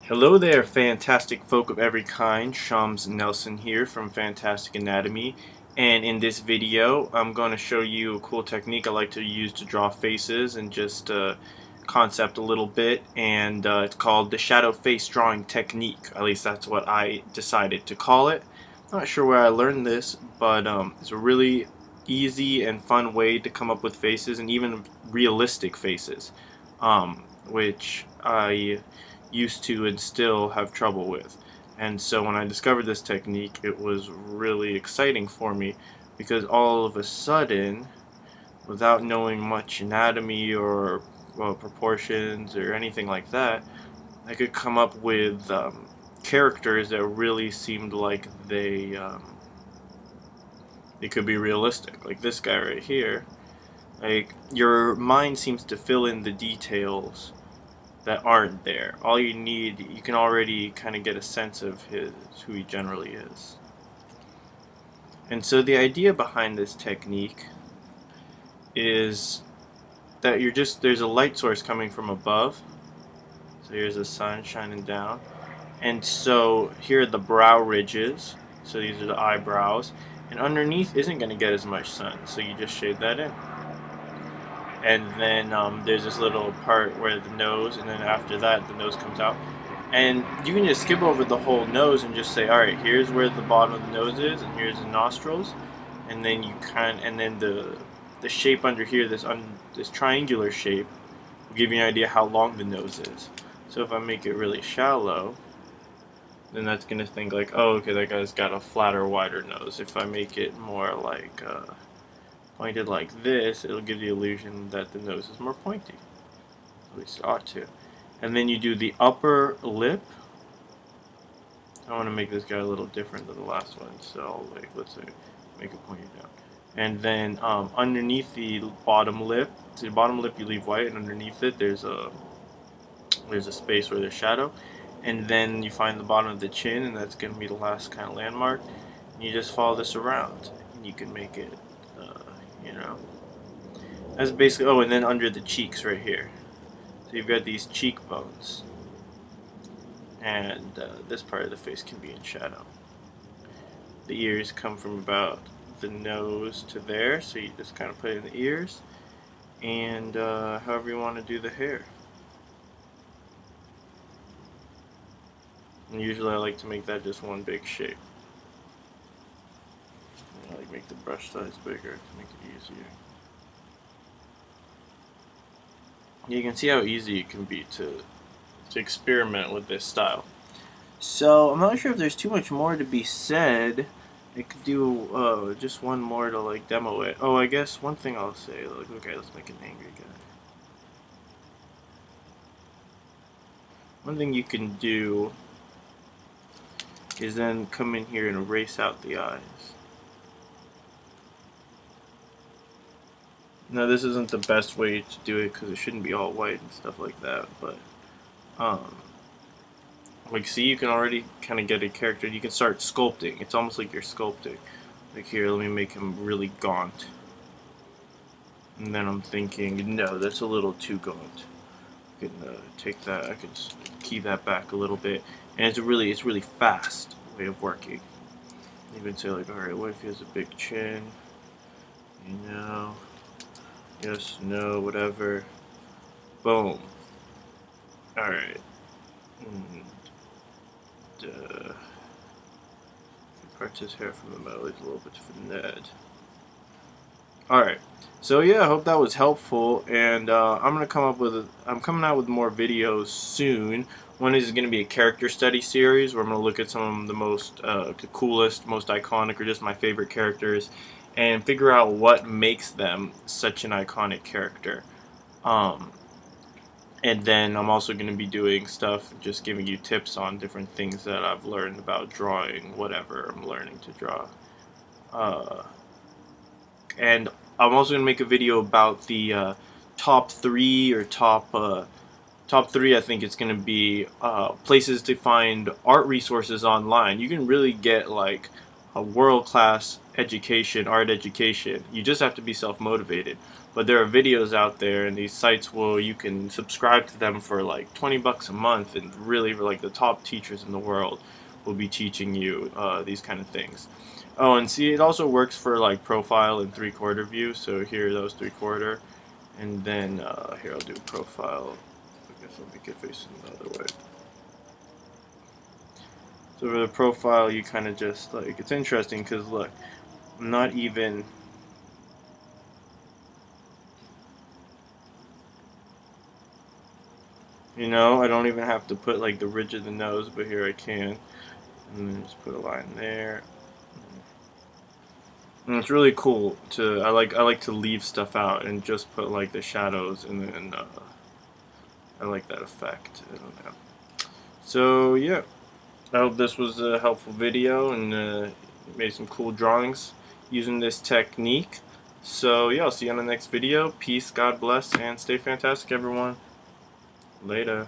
Hello there, fantastic folk of every kind. Shams Nelson here from Fantastic Anatomy, and in this video I'm going to show you a cool technique I like to use to draw faces and just concept a little bit, and it's called the shadow face drawing technique. At least that's what I decided to call it. Not sure where I learned this, but it's a really easy and fun way to come up with faces, and even realistic faces, which I used to and still have trouble with. And so when I discovered this technique, it was really exciting for me, because all of a sudden, without knowing much anatomy or proportions or anything like that, I could come up with characters that really seemed like they could be realistic. Like this guy right here. Like, your mind seems to fill in the details that aren't there. All you need, you can already kind of get a sense of who he generally is. And so the idea behind this technique is that there's a light source coming from above. So here's the sun shining down. And so here are the brow ridges. So these are the eyebrows. And underneath isn't going to get as much sun. So you just shade that in. And then there's this little part where the nose, and then after that the nose comes out, and you can just skip over the whole nose and just say, all right, here's where the bottom of the nose is, and here's the nostrils, and then and then the shape under here, this triangular shape, will give you an idea how long the nose is. So if I make it really shallow, then that's gonna think like, oh, okay, that guy's got a flatter, wider nose. If I make it more like pointed like this, it'll give the illusion that the nose is more pointy. At least it ought to. And then you do the upper lip. I want to make this guy a little different than the last one, so let's say make it pointed down. And then underneath the bottom lip, so the bottom lip you leave white, and underneath it there's a space where there's shadow. And then you find the bottom of the chin, and that's going to be the last kind of landmark. And you just follow this around, and you can make it that's basically, oh, and then under the cheeks right here. So you've got these cheekbones. And this part of the face can be in shadow. The ears come from about the nose to there, so you just kind of put it in the ears. And however you want to do the hair. And usually I like to make that just one big shape. I like make the brush size bigger to make it easier. You can see how easy it can be to experiment with this style. So I'm not sure if there's too much more to be said. I could do just one more to like demo it. Oh, I guess one thing I'll say, like, okay, let's make an angry guy. One thing you can do is then come in here and erase out the eyes. Now this isn't the best way to do it because it shouldn't be all white and stuff like that, but like, see, you can already kind of get a character. You can start sculpting. It's almost like you're sculpting. Like here, let me make him really gaunt. And then I'm thinking, no, that's a little too gaunt. I can take that. I can key that back a little bit, and it's really fast way of working. You can say like, all right, what if he has a big chin? You know. Yes, no, whatever. Boom. Alright. Parts his hair from the mouth is a little bit for Ned. Alright. So yeah, I hope that was helpful, and I'm coming out with more videos soon. One is going to be a character study series where I'm going to look at some of the the coolest, most iconic, or just my favorite characters, and figure out what makes them such an iconic character. And then I'm also going to be doing stuff, just giving you tips on different things that I've learned about drawing, whatever I'm learning to draw. And I'm also going to make a video about the top three, I think it's going to be places to find art resources online. You can really get like a world-class education, art education. You just have to be self-motivated. But there are videos out there, and these sites you can subscribe to them for like 20 bucks a month, and really like the top teachers in the world will be teaching you these kind of things. Oh, and see, it also works for like profile and 3/4 view. So here, that was 3/4, and then here I'll do profile. I guess I'll make it facing the other way. So for the profile, you kind of just like, it's interesting because look, I'm not even. You know, I don't even have to put like the ridge of the nose, but here I can. And then just put a line there. And it's really cool to, I like to leave stuff out and just put like the shadows, and then I like that effect. I don't know. So yeah, I hope this was a helpful video, and made some cool drawings using this technique. So yeah, I'll see you on the next video. Peace, God bless, and stay fantastic, everyone. Later.